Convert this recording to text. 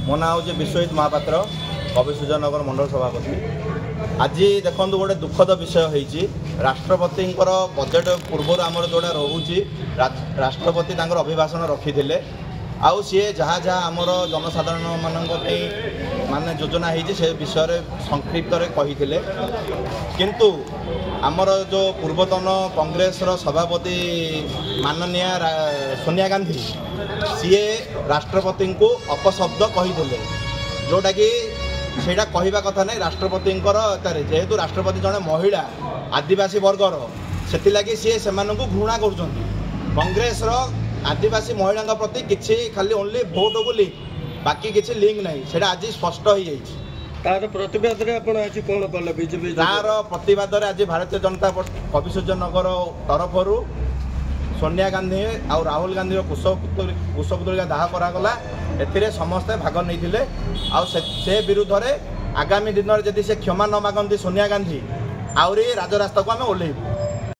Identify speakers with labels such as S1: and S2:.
S1: मो ना हूँ विश्वजित महापात्र कविसूर्यनगर मंडल सभापति। आज देखो गोटे दुखद विषय होती राष्ट्रपति बजेट पूर्व आमर जोड़ा रोचे राष्ट्रपति अभिभाषण रखी आउ सी जहाँ जहाँ आमर जनसाधारण माने योजना होती से विषय संक्षिप्त कही किंतु आमर जो पूर्वतन कांग्रेस सभापति माननीय सोनिया गांधी सी राष्ट्रपति को अपशब्द कही जोटा कि सेटा कहवा कथा नहीं राष्ट्रपति जेहेतु राष्ट्रपति जड़े महिला आदिवासी वर्गर से सी से घृणा कर कांग्रेस आदिवासी महिला प्रति किसी खाली ओनली भोट को लिंक बाकी किसी लिंक नहीं से आज स्पष्ट हो जाए
S2: तार प्रतिवाद आज कौन कले बीजेपी
S1: तार प्रतिवाद आज भारतीय जनता कविसूर्यनगर तरफ सोनिया गांधी और राहुल गांधी कुशपुतलिका दाह करागला ए समस्ते भाग नहीं से विरुद्ध में आगामी दिन में जदि से क्षमा न मागती सोनिया गांधी आहरी राजरास्ता को आम ओह्लैबू।